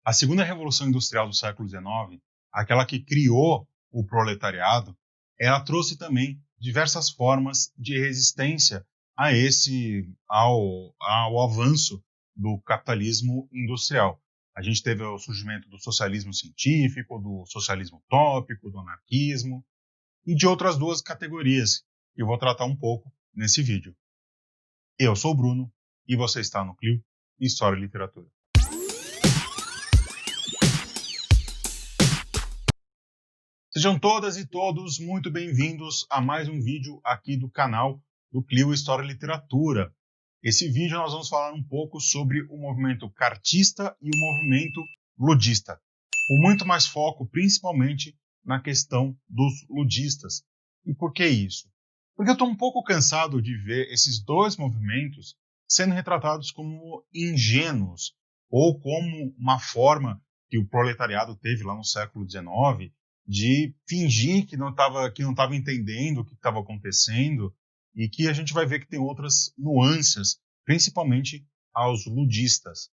A segunda revolução industrial do século XIX, aquela que criou o proletariado, ela trouxe também diversas formas de resistência ao avanço do capitalismo industrial. A gente teve o surgimento do socialismo científico, do socialismo utópico, do anarquismo e de outras duas categorias que eu vou tratar um pouco nesse vídeo. Eu sou o Bruno e você está no Clio História e Literatura. Sejam todas e todos muito bem-vindos a mais um vídeo aqui do canal do Clio História e Literatura. Esse vídeo nós vamos falar um pouco sobre o movimento cartista e o movimento ludista, com muito mais foco principalmente na questão dos ludistas. E por que isso? Porque eu estou um pouco cansado de ver esses dois movimentos sendo retratados como ingênuos ou como uma forma que o proletariado teve lá no século XIX de fingir que não estava entendendo o que estava acontecendo, e que a gente vai ver que tem outras nuances, principalmente aos ludistas.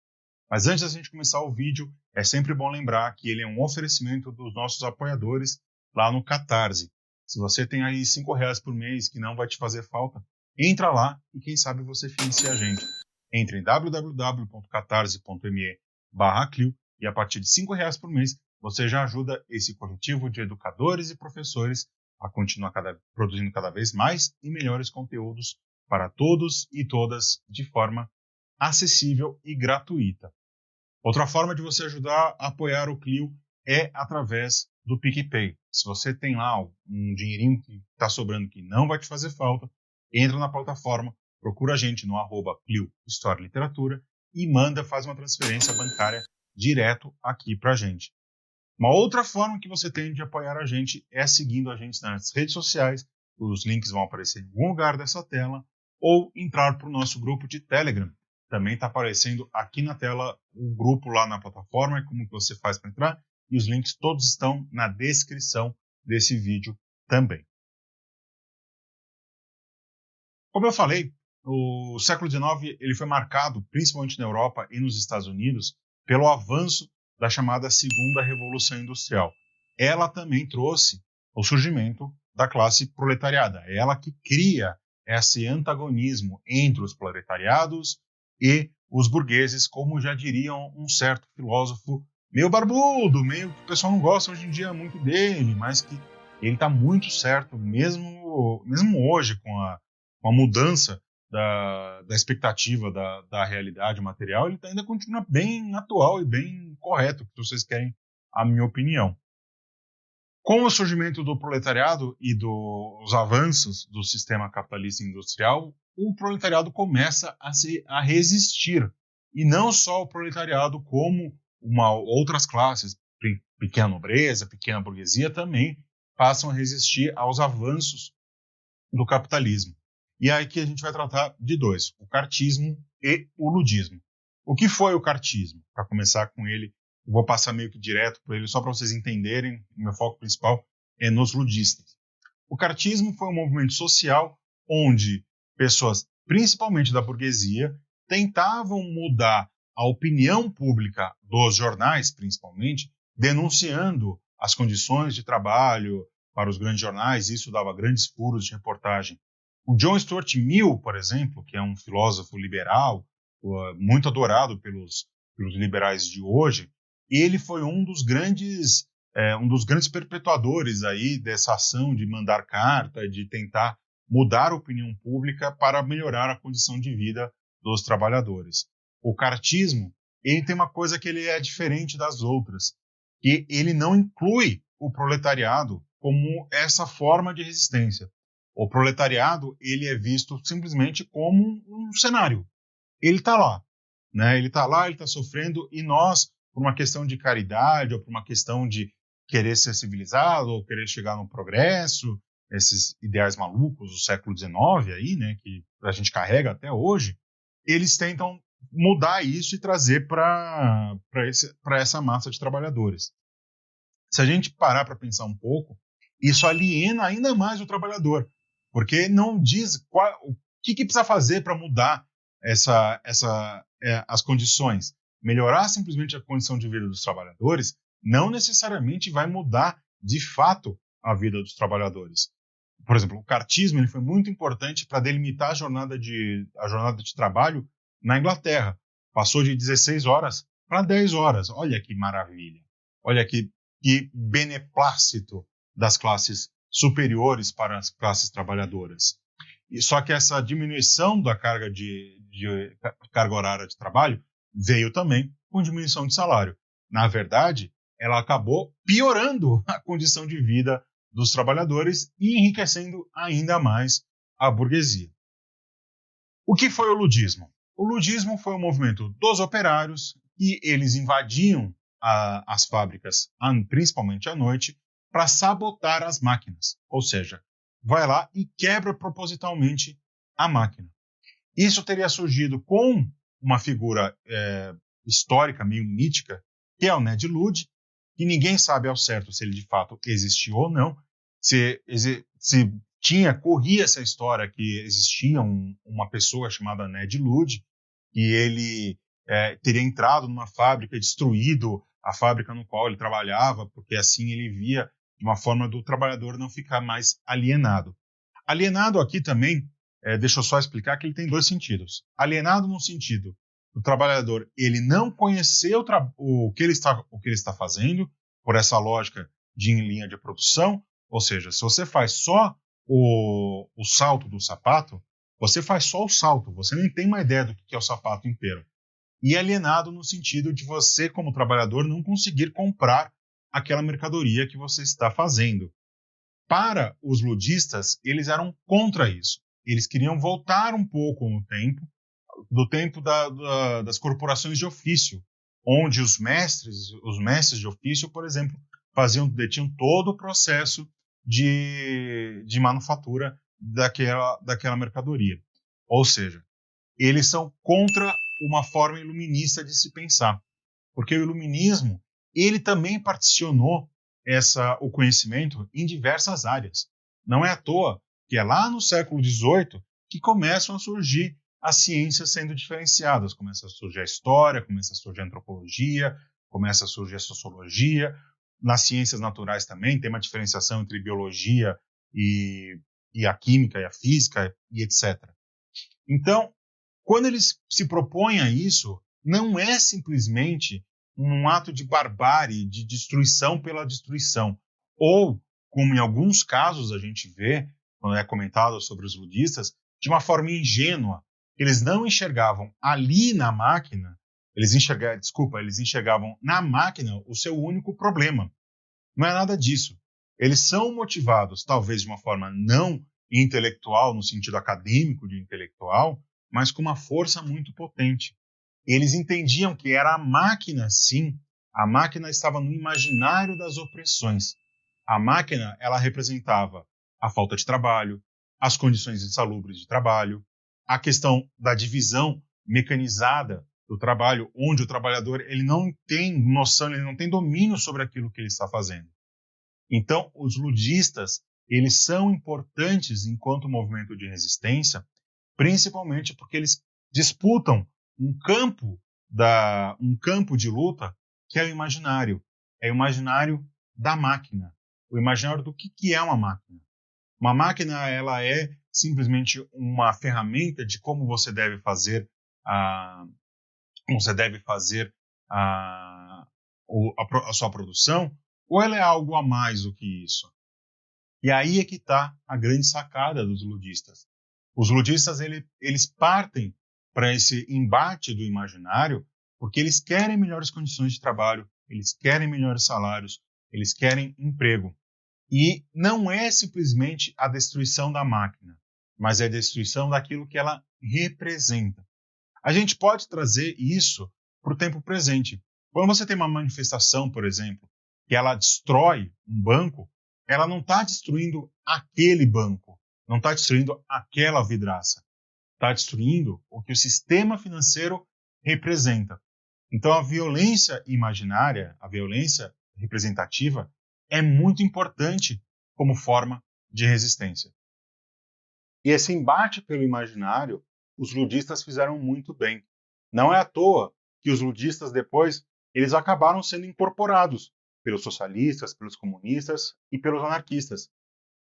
Mas antes da gente começar o vídeo, é sempre bom lembrar que ele é um oferecimento dos nossos apoiadores lá no Catarse. Se você tem aí R$5 por mês que não vai te fazer falta, entra lá e quem sabe você financia a gente. Entre em www.catarse.me/Clio e a partir de R$5 por mês você já ajuda esse coletivo de educadores e professores a continuar produzindo cada vez mais e melhores conteúdos para todos e todas de forma acessível e gratuita. Outra forma de você ajudar a apoiar o Clio é através do PicPay. Se você tem lá um dinheirinho que está sobrando que não vai te fazer falta, entra na plataforma, procura a gente no @Clio História e Literatura e faz uma transferência bancária direto aqui para a gente. Uma outra forma que você tem de apoiar a gente é seguindo a gente nas redes sociais. Os links vão aparecer em algum lugar dessa tela, ou entrar para o nosso grupo de Telegram. Também está aparecendo aqui na tela o grupo lá na plataforma e como que você faz para entrar. E os links todos estão na descrição desse vídeo também. Como eu falei, o século XIX ele foi marcado, principalmente na Europa e nos Estados Unidos, pelo avanço da chamada Segunda Revolução Industrial. Ela também trouxe o surgimento da classe proletariada. É ela que cria esse antagonismo entre os proletariados e os burgueses, como já diria um certo filósofo meio barbudo, meio que o pessoal não gosta hoje em dia muito dele, mas que ele está muito certo, mesmo hoje, com a mudança da expectativa da realidade material, ele ainda continua bem atual e bem correto, se vocês querem a minha opinião. Com o surgimento do proletariado e dos avanços do sistema capitalista industrial, o proletariado começa a resistir. E não só o proletariado, como outras classes, pequena nobreza, pequena burguesia, também passam a resistir aos avanços do capitalismo. E aí que a gente vai tratar de dois, o cartismo e o ludismo. O que foi o cartismo? Para começar com ele, eu vou passar meio que direto por ele, só para vocês entenderem, o meu foco principal é nos ludistas. O cartismo foi um movimento social onde pessoas, principalmente da burguesia, tentavam mudar a opinião pública dos jornais, principalmente, denunciando as condições de trabalho para os grandes jornais, e isso dava grandes furos de reportagem. O John Stuart Mill, por exemplo, que é um filósofo liberal, muito adorado pelos liberais de hoje, ele foi um dos grandes perpetuadores aí dessa ação de mandar carta, de tentar mudar a opinião pública para melhorar a condição de vida dos trabalhadores. O cartismo, ele tem uma coisa que ele é diferente das outras, que ele não inclui o proletariado como essa forma de resistência. O proletariado, ele é visto simplesmente como um cenário. Ele está lá, né? Ele está lá, ele está sofrendo, e nós, por uma questão de caridade, ou por uma questão de querer ser civilizado, ou querer chegar no progresso, esses ideais malucos do século XIX aí, né, que a gente carrega até hoje, eles tentam mudar isso e trazer para essa massa de trabalhadores. Se a gente parar para pensar um pouco, isso aliena ainda mais o trabalhador, porque não diz o que precisa fazer para mudar as condições. melhorar simplesmente a condição de vida dos trabalhadores não necessariamente vai mudar de fato a vida dos trabalhadores. Por exemplo, o cartismo ele foi muito importante para delimitar a jornada de trabalho na Inglaterra. Passou de 16 horas para 10 horas. Olha que maravilha. Olha que beneplácito das classes superiores para as classes trabalhadoras. E só que essa diminuição da carga carga horária de trabalho veio também com diminuição de salário. Na verdade, ela acabou piorando a condição de vida dos trabalhadores e enriquecendo ainda mais a burguesia. O que foi o ludismo? O ludismo foi um movimento dos operários e eles invadiam as fábricas, principalmente à noite, para sabotar as máquinas. Ou seja, vai lá e quebra propositalmente a máquina. Isso teria surgido com uma figura histórica, meio mítica, que é o Ned Ludd, que ninguém sabe ao certo se ele de fato existiu ou não, se corria essa história que existia uma pessoa chamada Ned Ludd, e ele teria entrado numa fábrica e destruído a fábrica no qual ele trabalhava, porque assim ele via de uma forma do trabalhador não ficar mais alienado. Alienado aqui também, deixa eu só explicar que ele tem dois sentidos. Alienado no sentido do trabalhador, ele não conhecer o que ele está fazendo, por essa lógica de em linha de produção, ou seja, se você faz só o salto do sapato, você faz só o salto, você nem tem uma ideia do que é o sapato inteiro. E alienado no sentido de você, como trabalhador, não conseguir comprar aquela mercadoria que você está fazendo. Para os ludistas, eles eram contra isso. Eles queriam voltar um pouco no tempo, do tempo das corporações de ofício, onde os mestres de ofício, por exemplo, detinham todo o processo de manufatura daquela mercadoria. Ou seja, eles são contra uma forma iluminista de se pensar, porque o iluminismo ele também particionou o conhecimento em diversas áreas. Não é à toa que é lá no século XVIII que começam a surgir as ciências sendo diferenciadas. Começa a surgir a história, começa a surgir a antropologia, começa a surgir a sociologia. Nas ciências naturais também tem uma diferenciação entre biologia e a química e a física e etc. Então, quando eles se propõem a isso, não é simplesmente um ato de barbárie, de destruição pela destruição. Ou, como em alguns casos a gente vê, quando é comentado sobre os ludistas, de uma forma ingênua. Eles não enxergavam ali na máquina, eles enxergavam na máquina o seu único problema. Não é nada disso. Eles são motivados, talvez de uma forma não intelectual, no sentido acadêmico de intelectual, mas com uma força muito potente. Eles entendiam que era a máquina, sim, a máquina estava no imaginário das opressões. A máquina, ela representava a falta de trabalho, as condições insalubres de trabalho, a questão da divisão mecanizada do trabalho, onde o trabalhador ele não tem noção, ele não tem domínio sobre aquilo que ele está fazendo. Então, os ludistas, eles são importantes enquanto movimento de resistência, principalmente porque eles disputam um campo de luta que é o imaginário. É o imaginário da máquina. O imaginário do que é uma máquina. Uma máquina, ela é simplesmente uma ferramenta de como você deve fazer a sua produção, ou ela é algo a mais do que isso? E aí é que está a grande sacada dos ludistas. Os ludistas, eles partem para esse embate do imaginário porque eles querem melhores condições de trabalho, eles querem melhores salários, eles querem emprego. E não é simplesmente a destruição da máquina, mas é a destruição daquilo que ela representa. A gente pode trazer isso para o tempo presente. Quando você tem uma manifestação, por exemplo, que ela destrói um banco, ela não está destruindo aquele banco, não está destruindo aquela vidraça. Está destruindo o que o sistema financeiro representa. Então, a violência imaginária, a violência representativa, é muito importante como forma de resistência. E esse embate pelo imaginário, os ludistas fizeram muito bem. Não é à toa que os ludistas depois eles acabaram sendo incorporados pelos socialistas, pelos comunistas e pelos anarquistas.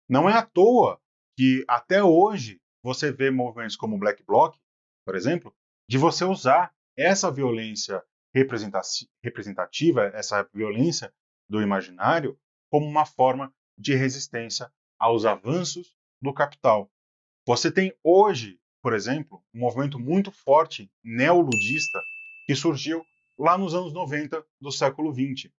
Não é à toa que até hoje você vê movimentos como o Black Bloc, por exemplo, de você usar essa violência representativa, essa violência do imaginário, como uma forma de resistência aos avanços do capital. Você tem hoje, por exemplo, um movimento muito forte neoludista que surgiu lá nos anos 90 do século XX.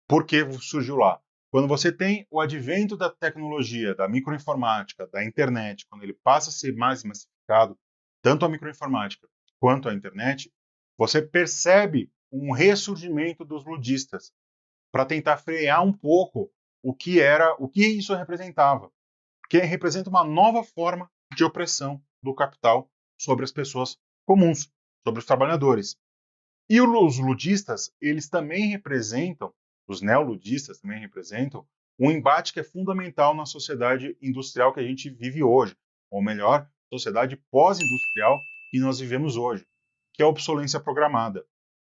Por que surgiu lá? Quando você tem o advento da tecnologia, da microinformática, da internet, quando ele passa a ser mais massificado, tanto a microinformática quanto a internet, você percebe um ressurgimento dos ludistas para tentar frear um pouco o que isso representava, porque representa uma nova forma de opressão do capital sobre as pessoas comuns, sobre os trabalhadores. E os ludistas, eles também representam, os neoludistas também representam, um embate que é fundamental na sociedade industrial que a gente vive hoje, ou melhor, sociedade pós-industrial que nós vivemos hoje, que é a obsolência programada.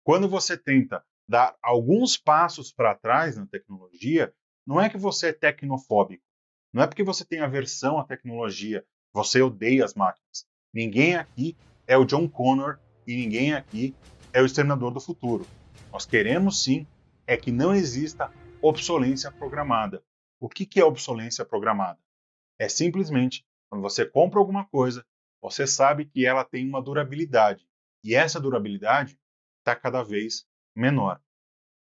Quando você tenta dar alguns passos para trás na tecnologia, não é que você é tecnofóbico, não é porque você tem aversão à tecnologia, você odeia as máquinas. Ninguém aqui é o John Connor e ninguém aqui é o Exterminador do Futuro. Nós queremos sim é que não exista obsolência programada. O que é obsolência programada? É simplesmente quando você compra alguma coisa, você sabe que ela tem uma durabilidade e essa durabilidade está cada vez menor.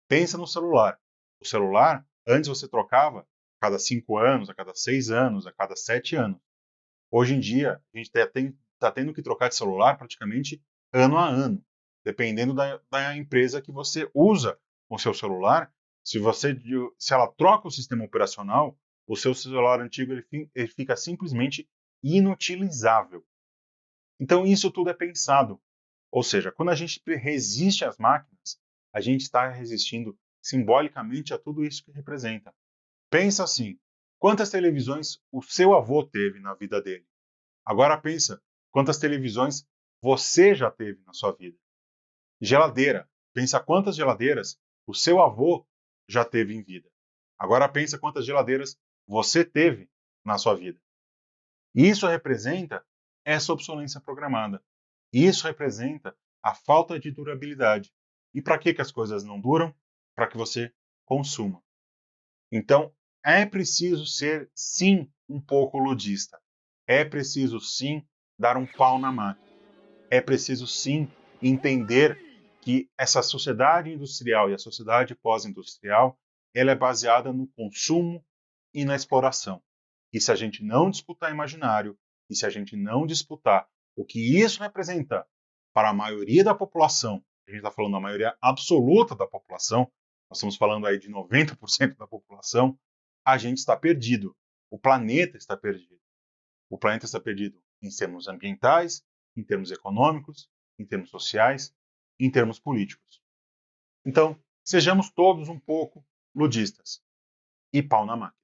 Pensa no celular. O celular, antes você trocava a cada 5 anos, a cada 6 anos, a cada 7 anos. Hoje em dia, a gente está tendo que trocar de celular praticamente ano a ano, dependendo da empresa que você usa o seu celular. Se ela troca o sistema operacional, o seu celular antigo ele fica simplesmente inutilizável. Então, isso tudo é pensado. Ou seja, quando a gente resiste às máquinas, a gente está resistindo simbolicamente a tudo isso que representa. Pensa assim, quantas televisões o seu avô teve na vida dele? Agora pensa, quantas televisões você já teve na sua vida? Geladeira, pensa quantas geladeiras o seu avô já teve em vida. Agora pensa quantas geladeiras você teve na sua vida. Isso representa essa obsolência programada. Isso representa a falta de durabilidade. E para que as coisas não duram? Para que você consuma. Então, é preciso ser, sim, um pouco ludista. É preciso, sim, dar um pau na máquina. É preciso, sim, entender que essa sociedade industrial e a sociedade pós-industrial ela é baseada no consumo e na exploração. E se a gente não disputar imaginário, e se a gente não disputar o que isso representa para a maioria da população, a gente está falando da maioria absoluta da população, nós estamos falando aí de 90% da população, a gente está perdido. O planeta está perdido. O planeta está perdido em termos ambientais, em termos econômicos, em termos sociais, em termos políticos. Então, sejamos todos um pouco ludistas. E pau na máquina.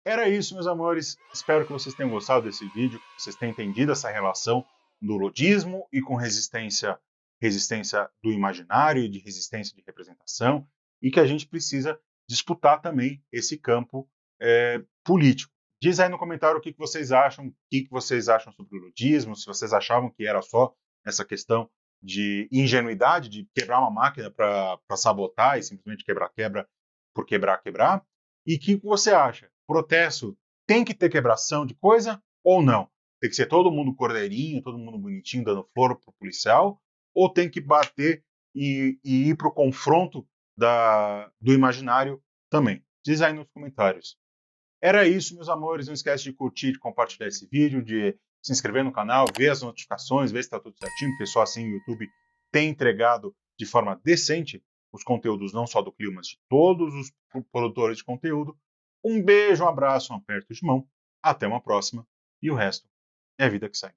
Era isso, meus amores. Espero que vocês tenham gostado desse vídeo, que vocês tenham entendido essa relação do ludismo e com resistência do imaginário e de resistência de representação, e que a gente precisa disputar também esse campo político. Diz aí no comentário o que vocês acham, sobre o ludismo, se vocês achavam que era só essa questão de ingenuidade, de quebrar uma máquina para sabotar e simplesmente quebrar por quebrar, e o que você acha? Protesto tem que ter quebração de coisa ou não? Tem que ser todo mundo cordeirinho, todo mundo bonitinho, dando flor pro policial? Ou tem que bater e ir pro confronto do imaginário também? Diz aí nos comentários. Era isso, meus amores. Não esquece de curtir, de compartilhar esse vídeo, de se inscrever no canal, ver as notificações, ver se está tudo certinho, porque só assim o YouTube tem entregado de forma decente os conteúdos não só do Clio, mas de todos os produtores de conteúdo. Um beijo, um abraço, um aperto de mão. Até uma próxima. E o resto é a vida que segue.